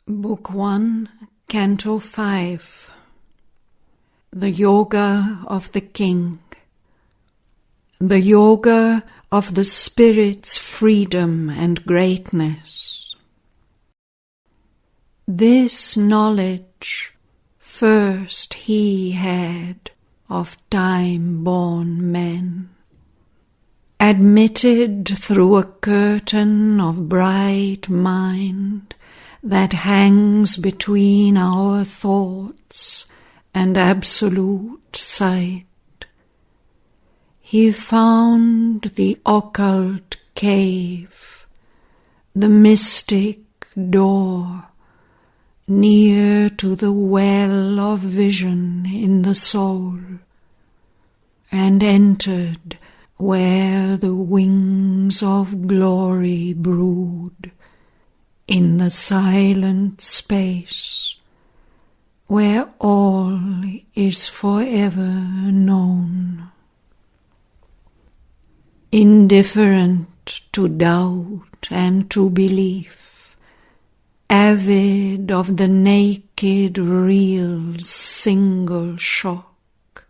Book 1, Canto 5. The Yoga of the King. The Yoga of the Spirit's freedom and greatness. This knowledge first he had of time-born men, admitted through a curtain of bright mind that hangs between our thoughts and absolute sight. He found the occult cave, the mystic door, near to the well of vision in the soul, and entered where the wings of glory brood, in the silent space, where all is forever known. Indifferent to doubt and to belief, avid of the naked real's single shock,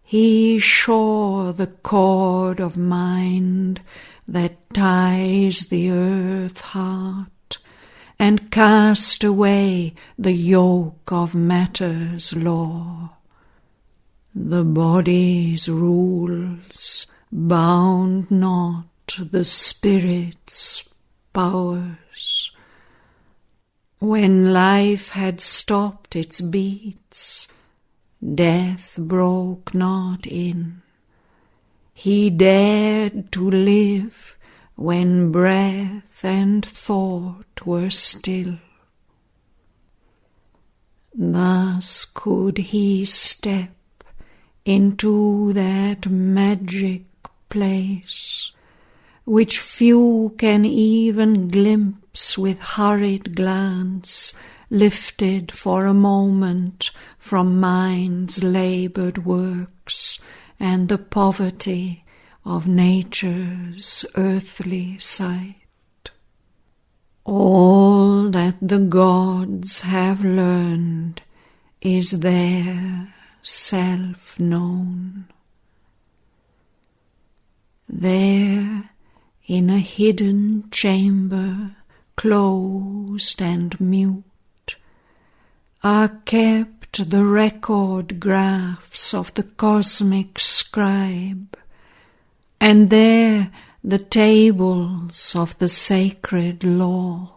he shore the cord of mind that ties the earth heart, and cast away the yoke of matter's law. The body's rules bound not the spirit's powers. When life had stopped its beats, death broke not in. He dared to live when breath and thought were still. Thus could he step into that magic place, which few can even glimpse with hurried glance, lifted for a moment from mind's laboured works and the poverty of nature's earthly sight. All that the gods have learned is there self-known. There, in a hidden chamber, closed and mute, are kept the record graphs of the cosmic scribe, and there the tables of the sacred law.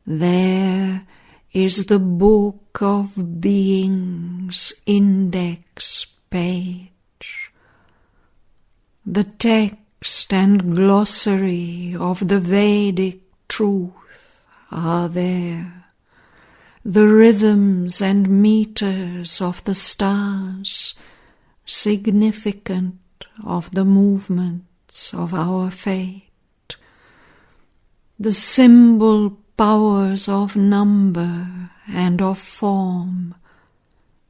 There is the book of being's index page. The text and glossary of the Vedic truth are there. The rhythms and meters of the stars, significant of the movements of our fate. The symbol powers of number and of form,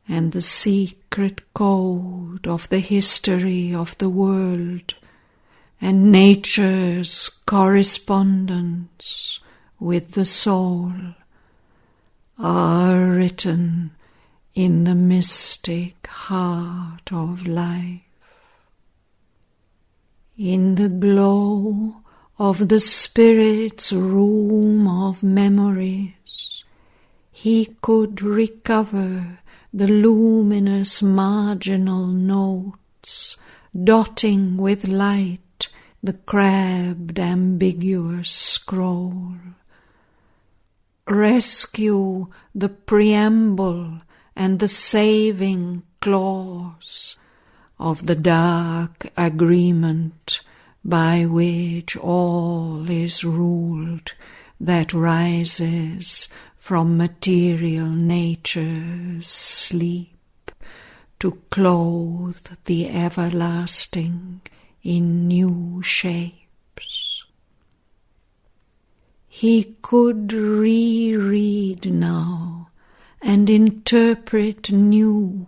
and the secret code of the history of the world, and nature's correspondence with the soul, are written in the mystic heart of life. In the glow of the Spirit's room of memories, he could recover the luminous marginal notes, dotting with light the crabbed ambiguous scroll. Rescue the preamble and the saving clause of the dark agreement by which all is ruled that rises from material nature's sleep to clothe the everlasting in new shapes. He could reread now and interpret new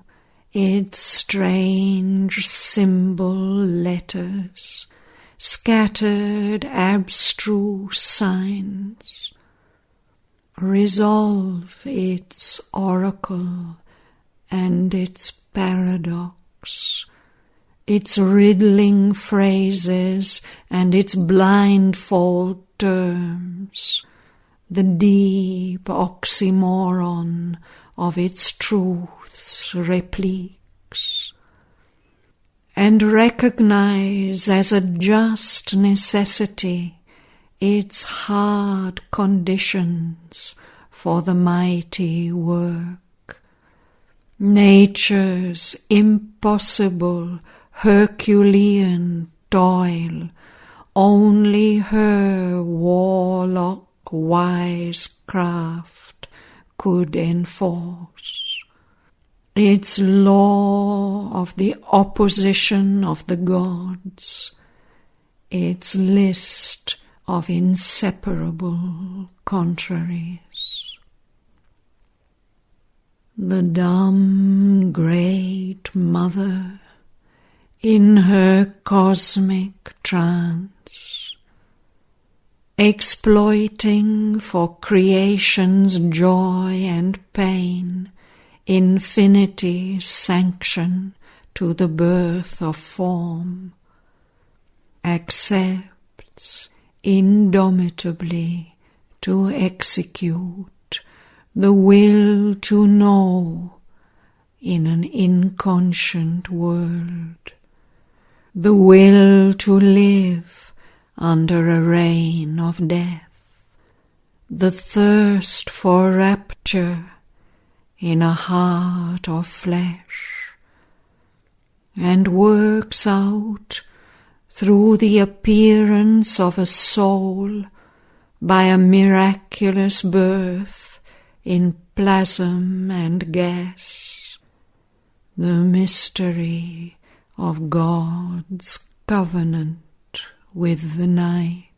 its strange symbol letters, scattered abstruse signs. resolve its oracle and its paradox, its riddling phrases and its blindfold terms, the deep oxymoron of its truth's repliques, and recognize as a just necessity its hard conditions for the mighty work, nature's impossible Herculean toil, only her warlock wise craft could enforce, its law of the opposition of the gods, its list of inseparable contraries. The dumb great mother, in her cosmic trance, exploiting for creation's joy and pain infinity's sanction to the birth of form, accepts indomitably to execute the will to know in an inconscient world, the will to live under a reign of death, the thirst for rapture in a heart of flesh, and works out through the appearance of a soul by a miraculous birth in plasm and gas, the mystery of God's covenant with the night.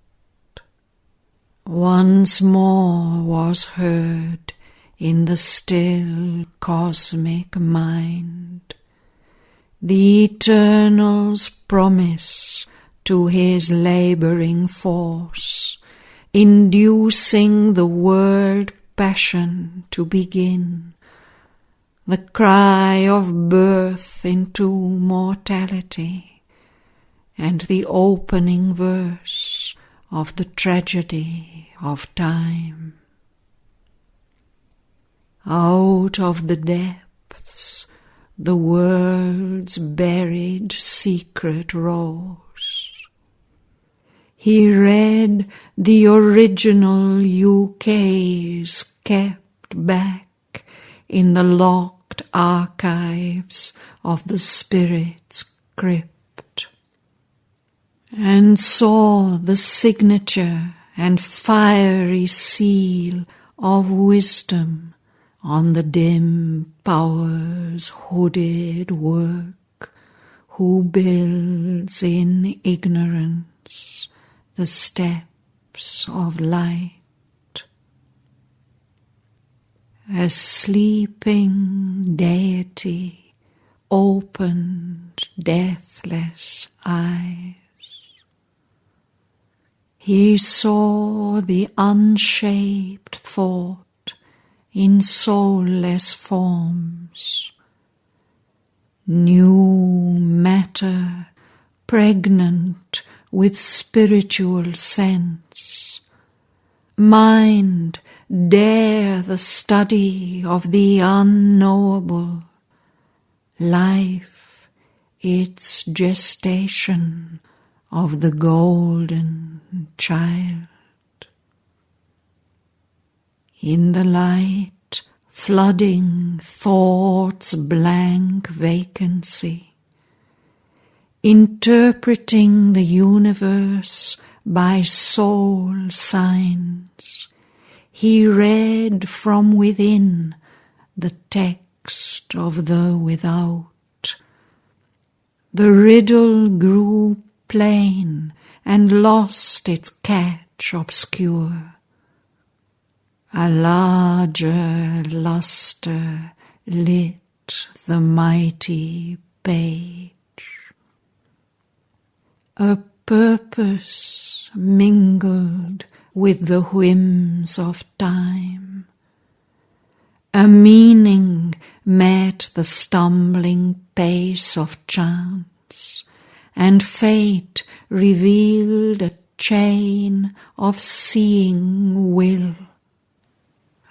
Once more was heard in the still cosmic mind the Eternal's promise to his labouring force, inducing the world passion to begin, the cry of birth into mortality, and the opening verse of the tragedy of time. Out of the depths the world's buried secret rose. He read the original UK's kept back in the locked archives of the spirit's crypt, and saw the signature and fiery seal of wisdom on the dim power's hooded work, who builds in ignorance the steps of light. A sleeping deity opened deathless eyes. He saw the unshaped thought in soulless forms, new matter pregnant with spiritual sense. Mind dare the study of the unknowable, life its gestation of the golden child. In the light flooding thought's blank vacancy, interpreting the universe by soul signs, he read from within the text of the without. The riddle grew plain and lost its catch obscure. A larger lustre lit the mighty page. A purpose mingled with the whims of time. A meaning met the stumbling pace of chance, and fate revealed a chain of seeing will.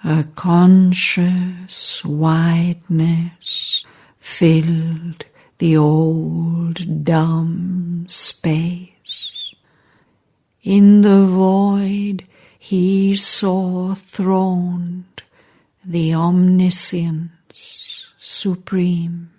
A conscious wideness filled the old dumb space. In the void he saw throned the omniscience supreme.